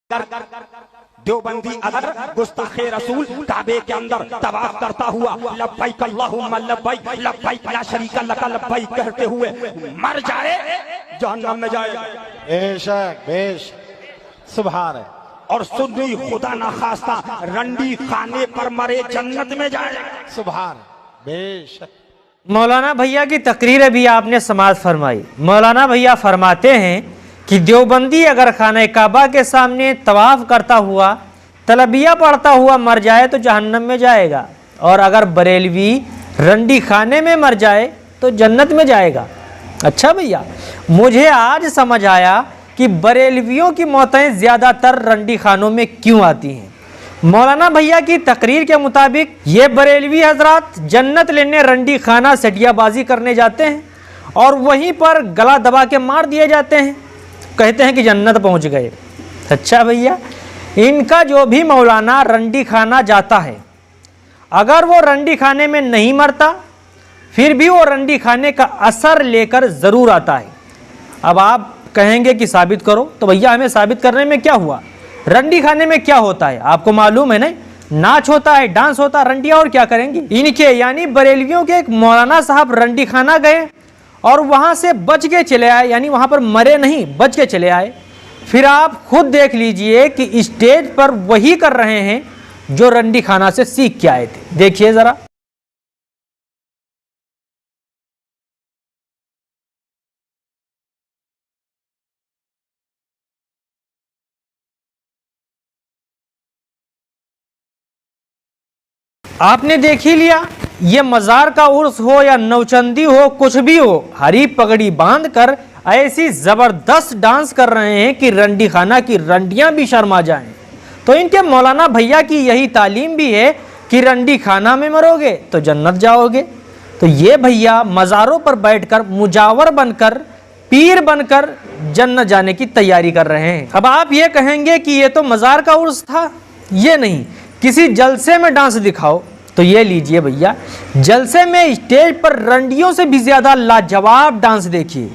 देवबंदी अगर गुस्ताखे रसूल काबे के अंदर तवाफ करता हुआ लब्बैक अल्लाहुम्मा लब्बैक लब्बैक ला शरीका लक लब्बैक कहते हुए मर जाए, जहन्नम में जाएगा। बेशक बेशक, सुभान है। और सुन्नी खुदा ना खास्ता रंडी खाने पर मरे, जन्नत में जाएगा। सुभान बेशक। मौलाना भैया की तकरीर अभी आपने समाअत फरमाई। मौलाना भैया फरमाते हैं कि देवबंदी अगर खाना काबा के सामने तवाफ करता हुआ तलबिया पढ़ता हुआ मर जाए तो जहन्नम में जाएगा, और अगर बरेलवी रंडी खाने में मर जाए तो जन्नत में जाएगा। अच्छा भैया, मुझे आज समझ आया कि बरेलवियों की मौतें ज़्यादातर रंडी खानों में क्यों आती हैं। मौलाना भैया की तकरीर के मुताबिक ये बरेलवी हजरात जन्नत लेने रंडी खाना सटियाबाजी करने जाते हैं और वहीं पर गला दबा के मार दिए जाते हैं, कहते हैं कि जन्नत पहुंच गए। अच्छा भैया, इनका जो भी मौलाना रंडी खाना जाता है, अगर वो रंडी खाने में नहीं मरता फिर भी वो रंडी खाने का असर लेकर ज़रूर आता है। अब आप कहेंगे कि साबित करो, तो भैया हमें साबित करने में क्या हुआ। रंडी खाने में क्या होता है आपको मालूम है ना, नाच होता है, डांस होता है, रंडिया और क्या करेंगी। इनके यानी बरेलवियों के एक मौलाना साहब रंडी खाना गए और वहां से बच के चले आए, यानी वहां पर मरे नहीं, बच के चले आए। फिर आप खुद देख लीजिए कि स्टेज पर वही कर रहे हैं जो रंडी खाना से सीख के आए थे। देखिए जरा। आपने देख ही लिया, ये मज़ार का उर्स हो या नवचंदी हो, कुछ भी हो, हरी पगड़ी बांधकर ऐसी जबरदस्त डांस कर रहे हैं कि रंडी खाना की रंडियां भी शर्मा जाएं। तो इनके मौलाना भैया की यही तालीम भी है कि रंडी खाना में मरोगे तो जन्नत जाओगे। तो ये भैया मज़ारों पर बैठकर मुजावर बनकर, पीर बनकर जन्नत जाने की तैयारी कर रहे हैं। अब आप ये कहेंगे कि ये तो मज़ार का उर्स था, ये नहीं, किसी जलसे में डांस दिखाओ। तो ये लीजिए भैया, जलसे में स्टेज पर रंडियों से भी ज्यादा लाजवाब डांस देखिए।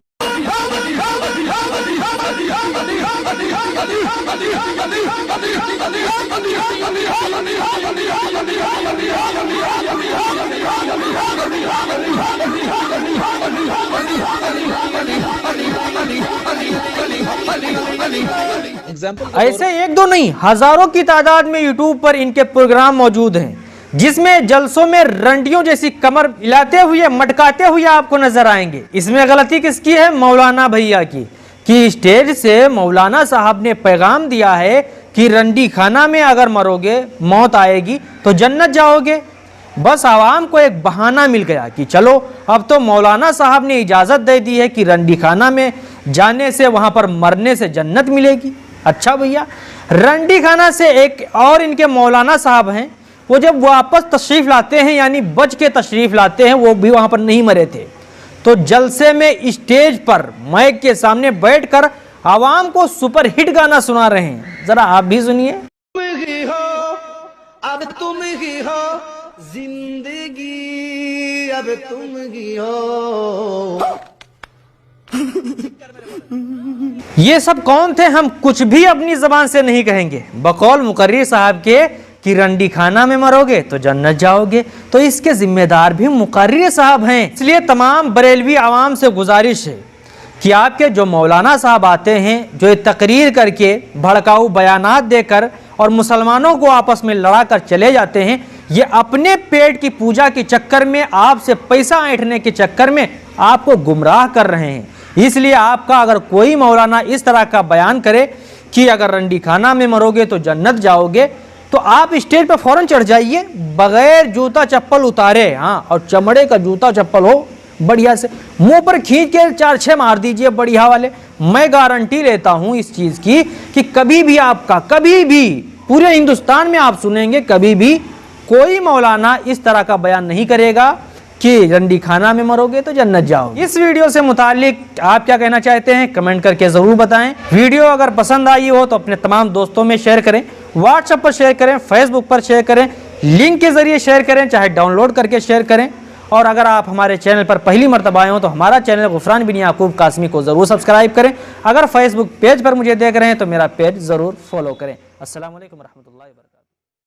ऐसे एक दो नहीं, हजारों की तादाद में यूट्यूब पर इनके प्रोग्राम मौजूद हैं, जिसमें जलसों में रंडियों जैसी कमर हिलाते हुए, मटकाते हुए आपको नजर आएंगे। इसमें गलती किसकी है? मौलाना भैया की, कि स्टेज से मौलाना साहब ने पैगाम दिया है कि रंडी खाना में अगर मरोगे, मौत आएगी तो जन्नत जाओगे। बस आवाम को एक बहाना मिल गया कि चलो अब तो मौलाना साहब ने इजाज़त दे दी है कि रंडी खाना में जाने से, वहाँ पर मरने से जन्नत मिलेगी। अच्छा भैया, रंडी खाना से एक और इनके मौलाना साहब हैं, वो जब वापस तशरीफ़ लाते हैं, यानी बच के तशरीफ़ लाते हैं, वो भी वहाँ पर नहीं मरे थे, तो जलसे में स्टेज पर माइक के सामने बैठकर आवाम को सुपर हिट गाना सुना रहे हैं। ज़रा आप भी सुनिए। तुम ही हो, अब तुम ही हो जिंदगी, अब तुम ही हो। ये सब कौन थे? हम कुछ भी अपनी जबान से नहीं कहेंगे। बकौल मुकर्री साहब के कि रंडी खाना में मरोगे तो जन्नत जाओगे, तो इसके जिम्मेदार भी मुकर्री साहब हैं। इसलिए तमाम बरेलवी आवाम से गुजारिश है कि आपके जो मौलाना साहब आते हैं, जो ये तकरीर करके भड़काऊ बयानात देकर और मुसलमानों को आपस में लड़ा कर चले जाते हैं, ये अपने पेट की पूजा के चक्कर में, आपसे पैसा ऐंठने के चक्कर में आपको गुमराह कर रहे हैं। इसलिए आपका अगर कोई मौलाना इस तरह का बयान करे कि अगर रंडी खाना में मरोगे तो जन्नत जाओगे, तो आप स्टेज पर फौरन चढ़ जाइए बगैर जूता चप्पल उतारे, हाँ, और चमड़े का जूता चप्पल हो बढ़िया से, मुंह पर खींच के 4-6 मार दीजिए बढ़िया वाले। मैं गारंटी लेता हूं इस चीज की कि कभी भी आपका, कभी भी पूरे हिंदुस्तान में आप सुनेंगे, कभी भी कोई मौलाना इस तरह का बयान नहीं करेगा कि रंडी खाना में मरोगे तो जन्नत जाओ। इस वीडियो से मुतालिक आप क्या कहना चाहते हैं कमेंट करके जरूर बताएं। वीडियो अगर पसंद आई हो तो अपने तमाम दोस्तों में शेयर करें, व्हाट्सएप पर शेयर करें, फेसबुक पर शेयर करें, लिंक के जरिए शेयर करें, चाहे डाउनलोड करके शेयर करें। और अगर आप हमारे चैनल पर पहली मर्तबा आए हो तो हमारा चैनल गुफरान बिन याकूब कासमी को ज़रूर सब्सक्राइब करें। अगर फेसबुक पेज पर मुझे देख रहे हैं तो मेरा पेज ज़रूर फॉलो करें। अस्सलाम वालेकुम रहमतुल्लाहि व बरकातहू।